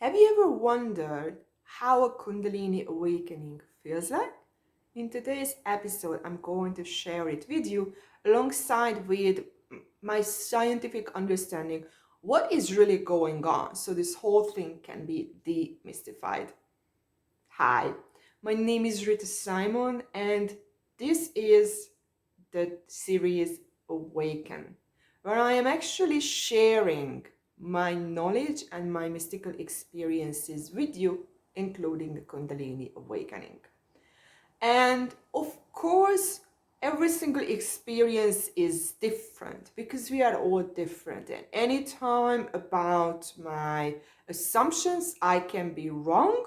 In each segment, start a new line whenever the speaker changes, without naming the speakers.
Have you ever wondered how a Kundalini awakening feels like? In today's episode, I'm going to share it with you alongside with my scientific understanding what is really going on so this whole thing can be demystified. Hi, my name is Rita Simon and this is the series Awaken, where I am actually sharing my knowledge and my mystical experiences with you, including the Kundalini awakening. And of course, every single experience is different because we are all different. And anytime about my assumptions, I can be wrong.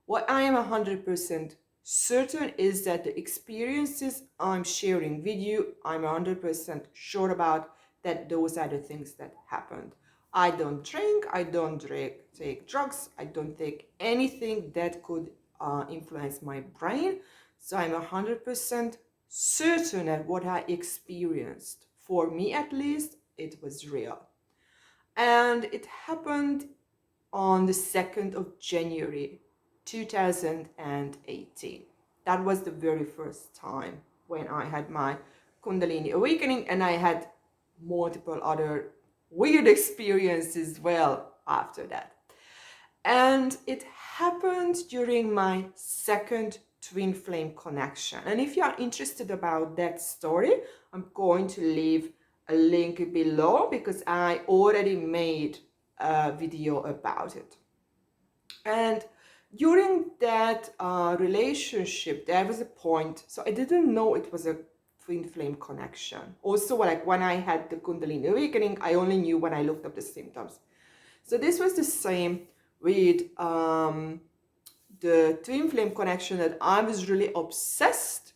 What I am 100% certain is that the experiences I'm sharing with you, I'm 100% sure about that those are the things that happened. I don't drink, I don't take drugs, I don't take anything that could influence my brain. So I'm 100% certain that what I experienced, for me at least, it was real. And it happened on the 2nd of January 2018. That was the very first time when I had my Kundalini awakening, and I had multiple other weird experiences as well after that. And it happened during my second twin flame connection. And if you are interested about that story, I'm going to leave a link below because I already made a video about it. And during that relationship, there was a point, so I didn't know it was a twin flame connection. Also, like when I had the Kundalini awakening, I only knew when I looked up the symptoms. So this was the same with the twin flame connection, that I was really obsessed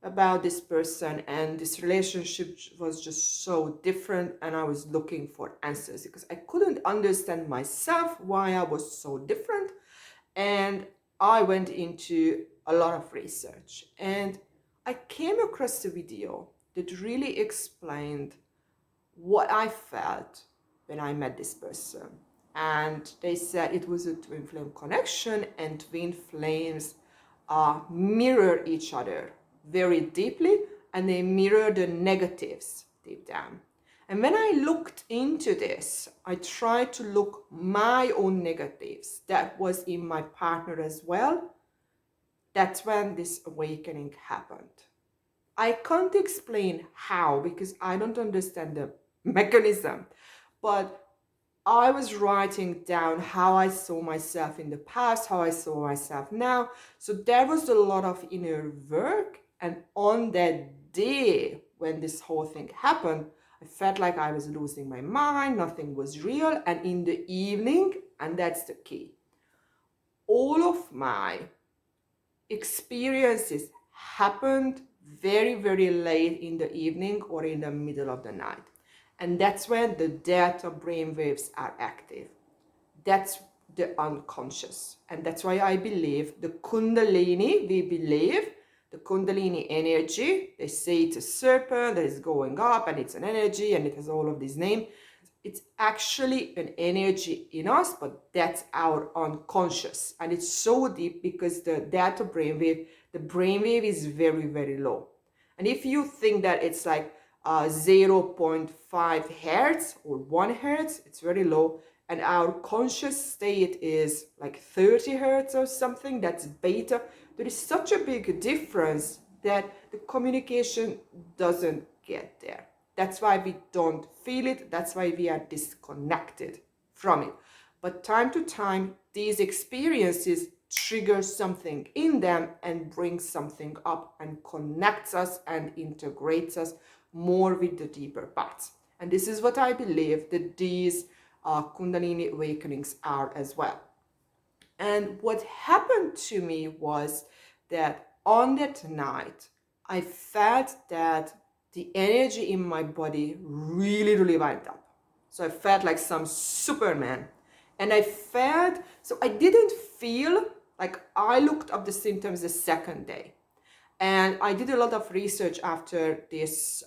about this person, and this relationship was just so different, and I was looking for answers because I couldn't understand myself why I was so different. And I went into a lot of research, and I came across a video that really explained what I felt when I met this person. And they said it was a twin flame connection, and twin flames mirror each other very deeply, and they mirror the negatives deep down. And when I looked into this, I tried to look my own negatives that was in my partner as well. That's when this awakening happened. I can't explain how because I don't understand the mechanism, but I was writing down how I saw myself in the past, how I saw myself now. So there was a lot of inner work. And on that day when this whole thing happened, I felt like I was losing my mind, nothing was real. And in the evening, and that's the key, all of my experiences happened very, very late in the evening or in the middle of the night. And that's when the delta brain waves are active. That's the unconscious. And that's why I believe the Kundalini, we believe the Kundalini energy, they say it's a serpent that is going up and it's an energy and it has all of these names. It's actually an energy in us, but that's our unconscious. And it's so deep because the delta brainwave, the brainwave is very, very low. And if you think that it's like 0.5 hertz or 1 hertz, it's very low. And our conscious state is like 30 hertz or something, that's beta. There is such a big difference that the communication doesn't get there. That's why we don't feel it. That's why we are disconnected from it. But time to time, these experiences trigger something in them and bring something up and connects us and integrates us more with the deeper parts. And this is what I believe that these Kundalini awakenings are as well. And what happened to me was that on that night, I felt that the energy in my body really, really went up. So I felt like some Superman. And I didn't feel like, I looked up the symptoms the second day. And I did a lot of research after this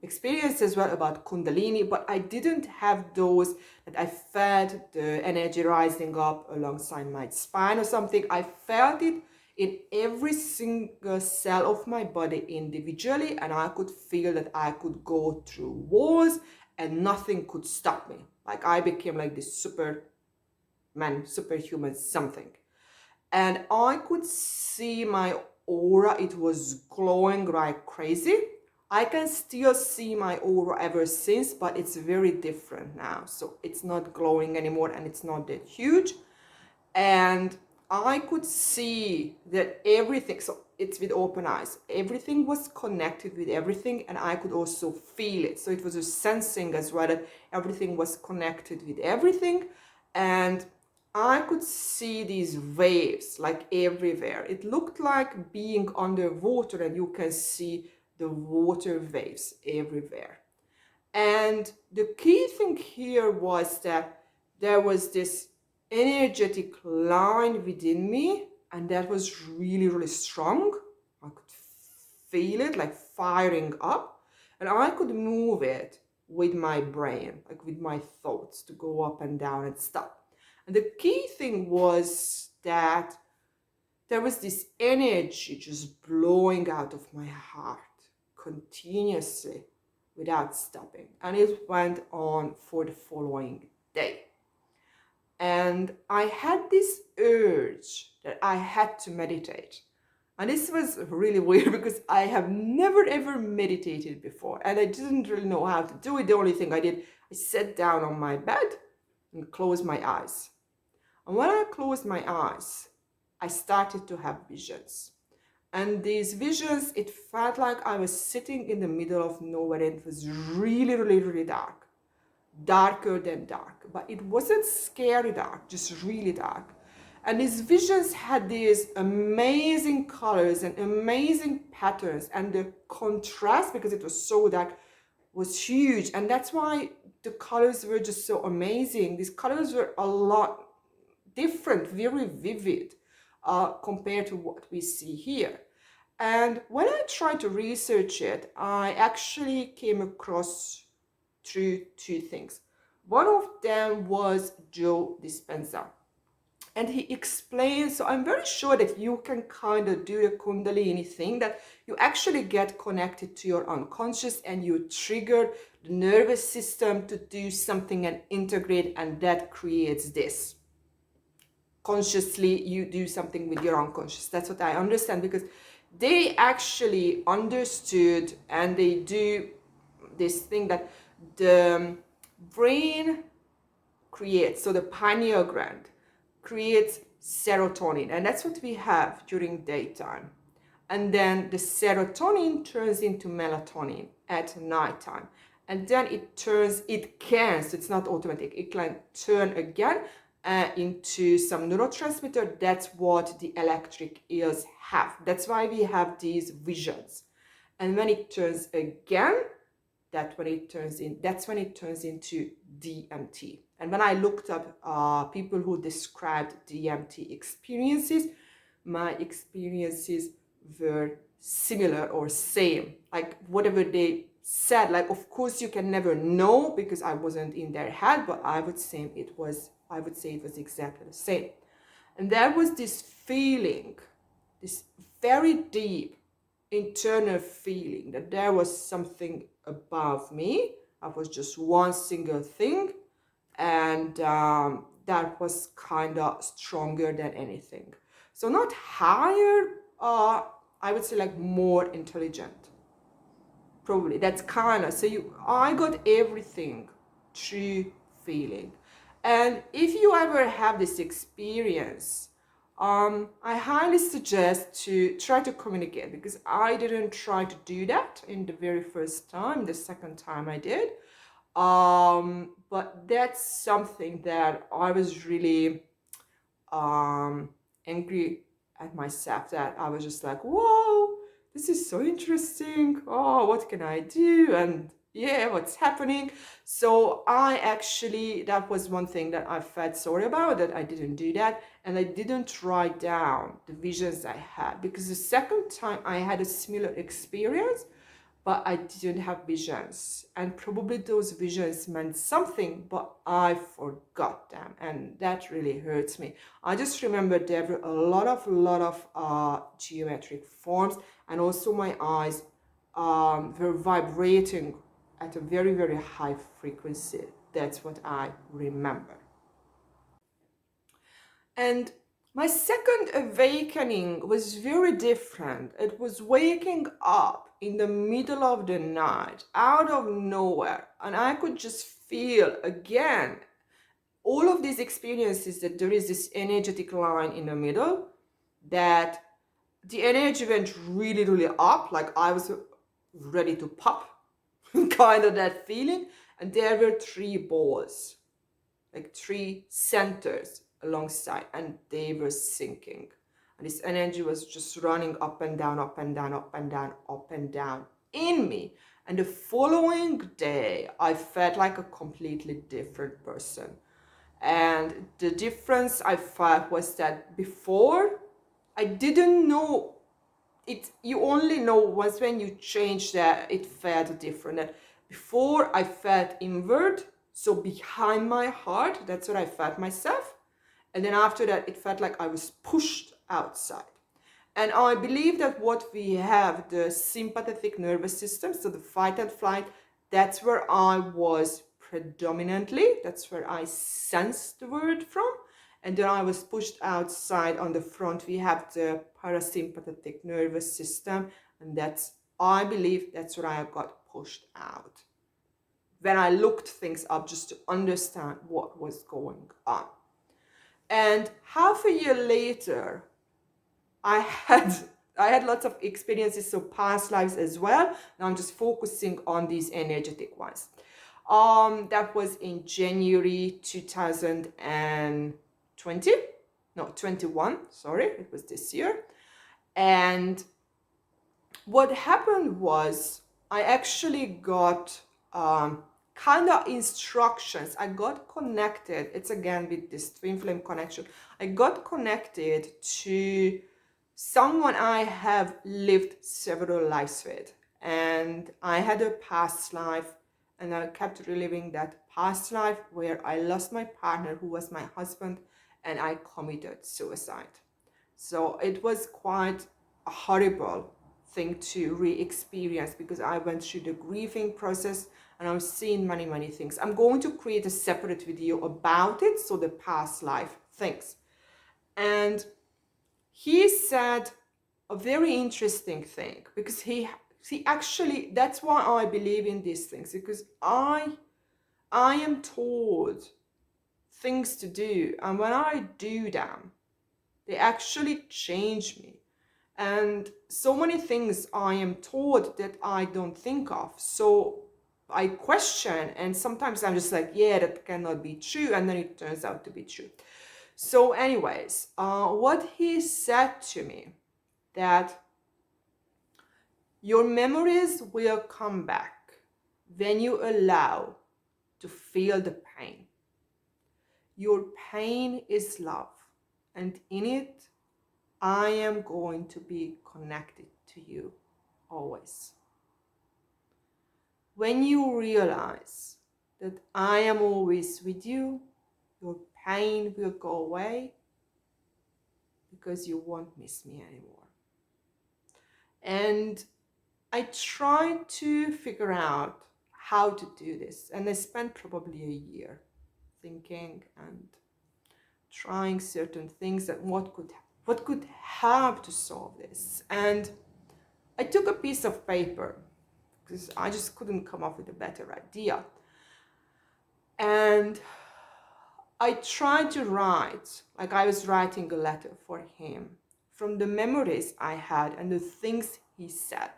experience as well about Kundalini, but I didn't have those that I felt the energy rising up alongside my spine or something. I felt it in every single cell of my body individually, and I could feel that I could go through walls and nothing could stop me. Like I became like this superman, superhuman something. And I could see my aura. It was glowing like crazy. I can still see my aura ever since, but it's very different now. So it's not glowing anymore and it's not that huge. And I could see that everything, so it's with open eyes, everything was connected with everything, and I could also feel it. So it was a sensing as well that everything was connected with everything. And I could see these waves like everywhere. It looked like being underwater and you can see the water waves everywhere. And the key thing here was that there was this energetic line within me, and that was really, really strong. I could feel it like firing up, and I could move it with my brain, like with my thoughts, to go up and down and stuff. And the key thing was that there was this energy just blowing out of my heart continuously without stopping. And it went on for the following day. And I had this urge that I had to meditate. And this was really weird because I have never ever meditated before and I didn't really know how to do it. The only thing I did, I sat down on my bed and closed my eyes. And when I closed my eyes, I started to have visions. And these visions, it felt like I was sitting in the middle of nowhere and it was really, really, really dark. Darker than dark. But it wasn't scary dark, just really dark. And these visions had these amazing colors and amazing patterns. And the contrast, because it was so dark, was huge. And that's why the colors were just so amazing. These colors were a lot different, very vivid compared to what we see here. And when I tried to research it, I actually came across through two things. One of them was Joe Dispenza. And he explains, so I'm very sure that you can kind of do the Kundalini thing, that you actually get connected to your unconscious and you trigger the nervous system to do something and integrate, and that creates this. Consciously, you do something with your unconscious. That's what I understand, because they actually understood and they do this thing that the brain creates, so the pineal gland creates serotonin, and that's what we have during daytime. And then the serotonin turns into melatonin at nighttime. And then it can, so it's not automatic, it can turn again into some neurotransmitter. That's what the electric eels have. That's why we have these visions. And when it turns again, that's when it turns into DMT. And when I looked up people who described DMT experiences, my experiences were similar or same. Like whatever they said, like of course you can never know because I wasn't in their head, but I would say it was exactly the same. And there was this feeling, this very deep internal feeling that there was something above me. I was just one single thing, and that was kind of stronger than anything. So not higher, I would say like more intelligent. Probably that's kind of, so I got everything through feeling. And if you ever have this experience, I highly suggest to try to communicate, because I didn't try to do that in the very first time. The second time I did. But that's something that I was really angry at myself, that I was just like, whoa, this is so interesting. Oh, what can I do? And yeah, what's happening? So I actually, that was one thing that I felt sorry about, that I didn't do that. And I didn't write down the visions I had, because the second time I had a similar experience, but I didn't have visions. And probably those visions meant something, but I forgot them. And that really hurts me. I just remember there were a lot of geometric forms, and also my eyes were vibrating at a very, very high frequency. That's what I remember. And my second awakening was very different. It was waking up in the middle of the night, out of nowhere, and I could just feel again all of these experiences that there is this energetic line in the middle, that the energy went really, really up, like I was ready to pop, kind of that feeling. And there were three balls, like three centers alongside, and they were sinking. And this energy was just running up and down, up and down, up and down, up and down in me. And the following day, I felt like a completely different person. And the difference I felt was that before, I didn't know it. You only know once when you change that it felt different. And before, I felt inward, so behind my heart, that's what I felt myself. And then after that, it felt like I was pushed outside. And I believe that what we have, the sympathetic nervous system, so the fight and flight, that's where I was predominantly. That's where I sensed the word from. And then I was pushed outside. On the front, we have the parasympathetic nervous system. And that's, I believe, that's where I got pushed out. When I looked things up just to understand what was going on. And half a year later, I had I had lots of experiences, so past lives as well. Now I'm just focusing on these energetic ones. That was in January 2020. No, 21, sorry, it was this year. And what happened was I actually got kind of instructions. I got connected. It's again with this twin flame connection. I got connected to someone I have lived several lives with. And I had a past life, and I kept reliving that past life where I lost my partner, who was my husband, and I committed suicide. So it was quite a horrible thing to re-experience, because I went through the grieving process and I've seen many, many things. I'm going to create a separate video about it, so the past life things. And he said a very interesting thing, because he actually, that's why I believe in these things, because I am told things to do, and when I do them, they actually change me. And so many things I am taught that I don't think of. So I question, and sometimes I'm just like, yeah, that cannot be true. And then it turns out to be true. So anyways, what he said to me, that your memories will come back when you allow to feel the pain. Your pain is love, and in it, I am going to be connected to you always. When you realize that I am always with you, your pain will go away, because you won't miss me anymore. And I tried to figure out how to do this, and I spent probably a year thinking and trying certain things, that what could help to solve this. And I took a piece of paper, because I just couldn't come up with a better idea. And I tried to write, like I was writing a letter for him, from the memories I had and the things he said.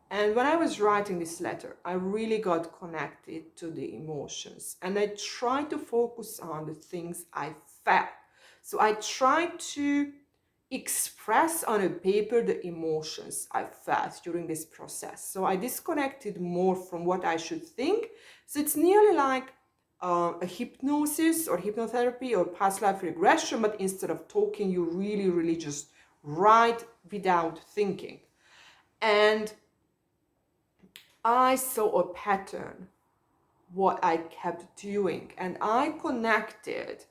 And when I was writing this letter, I really got connected to the emotions. And I tried to focus on the things I felt. So I tried to express on a paper the emotions I felt during this process. So I disconnected more from what I should think. So it's nearly like a hypnosis or hypnotherapy or past life regression, but instead of talking, you really just write without thinking. And I saw a pattern, what I kept doing, and I connected,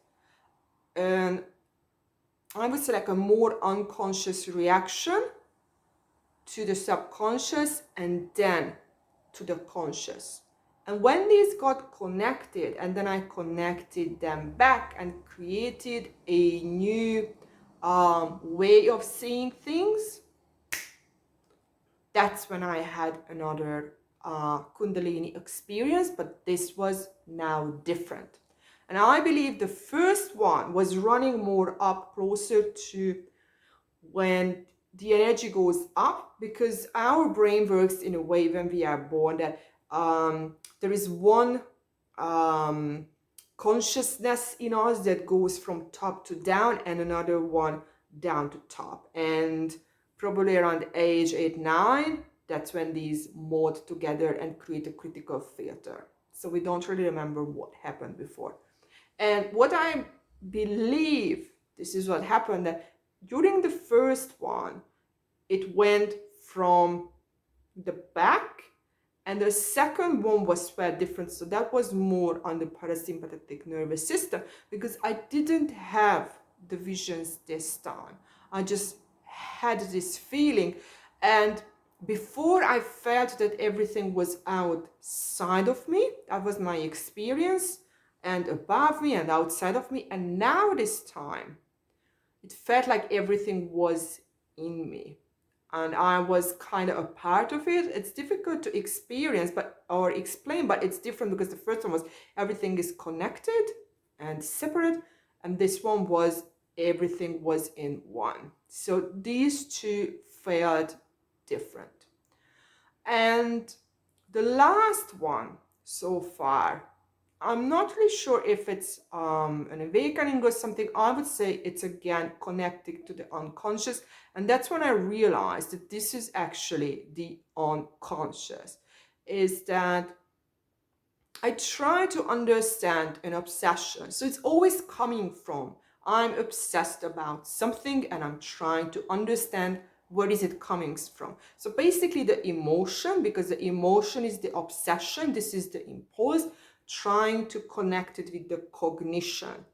and I would say like a more unconscious reaction to the subconscious and then to the conscious. And when these got connected, and then I connected them back and created a new way of seeing things, that's when I had another Kundalini experience, but this was now different. And I believe the first one was running more up closer to when the energy goes up, because our brain works in a way when we are born that there is one consciousness in us that goes from top to down and another one down to top. And probably around age 8, 9, that's when these mold together and create a critical filter. So we don't really remember what happened before. And what I believe, this is what happened, that during the first one, it went from the back, and the second one was quite different. So that was more on the parasympathetic nervous system, because I didn't have the visions this time. I just had this feeling. And before, I felt that everything was outside of me. That was my experience, and above me and outside of me. And now this time, it felt like everything was in me and I was kind of a part of it. It's difficult to experience or explain, but it's different because the first one was everything is connected and separate, and this one was everything was in one. So these two felt different. And the last one so far, I'm not really sure if it's an awakening or something. I would say it's again connected to the unconscious. And that's when I realized that this is actually the unconscious. Is that I try to understand an obsession. So it's always coming from, I'm obsessed about something and I'm trying to understand where is it coming from. So basically the emotion, because the emotion is the obsession, this is the impulse, trying to connect it with the cognition.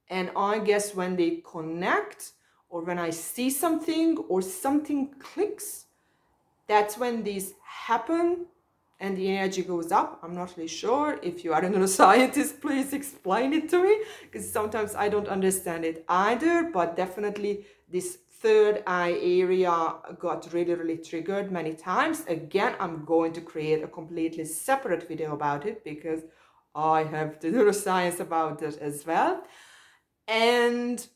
And I guess when they connect, or when I see something or something clicks, that's when these happen and the energy goes up. I'm not really sure. If you are a neuroscientist, please explain it to me, because sometimes I don't understand it either. But definitely this third eye area got really triggered many times. Again, I'm going to create a completely separate video about it, because I have the neuroscience about it as well. And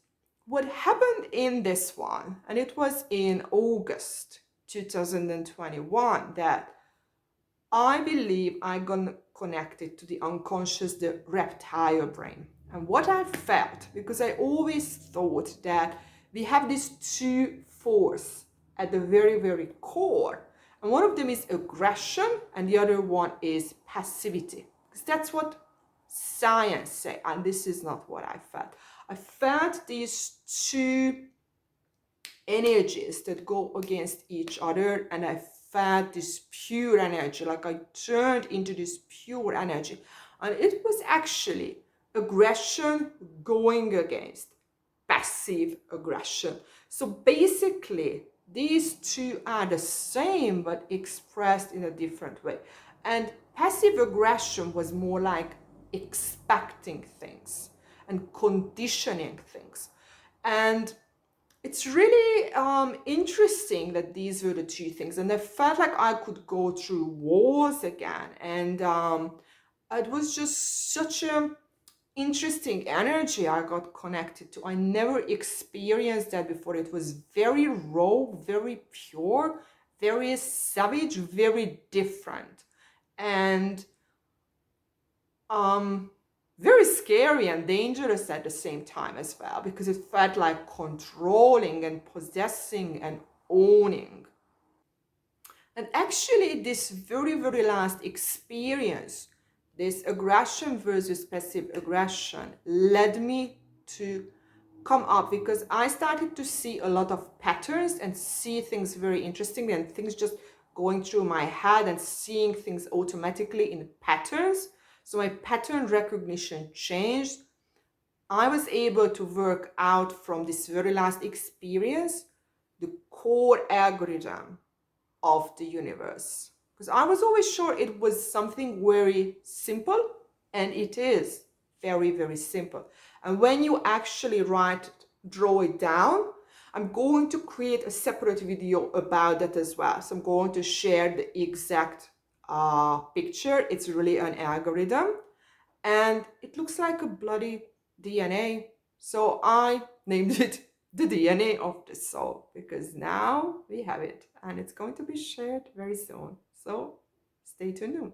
what happened in this one, and it was in August 2021, that I believe I got connected to the unconscious, the reptile brain. And what I felt, because I always thought that we have these two forces at the very core. And one of them is aggression and the other one is passivity. Because that's what science say, and this is not what I felt. I felt these two energies that go against each other, and I felt this pure energy, like I turned into this pure energy. And it was actually aggression going against passive aggression. So basically, these two are the same but expressed in a different way. And passive aggression was more like expecting things and conditioning things. And it's really interesting that these were the two things. And I felt like I could go through walls again. And it was just such a interesting energy I got connected to. I never experienced that before. It was very raw, very pure, very savage, very different. And very scary and dangerous at the same time as well, because it felt like controlling and possessing and owning. And actually, this very, very last experience, this aggression versus passive aggression, led me to come up, because I started to see a lot of patterns and see things very interestingly, and things just going through my head and seeing things automatically in patterns. So my pattern recognition changed. I was able to work out from this very last experience the core algorithm of the universe, because I was always sure it was something very simple, and it is very, very simple. And when you actually draw it down, I'm going to create a separate video about that as well. So I'm going to share the exact picture. It's really an algorithm, and it looks like a bloody DNA. So I named it the DNA of the soul, because now we have it and it's going to be shared very soon. So stay tuned.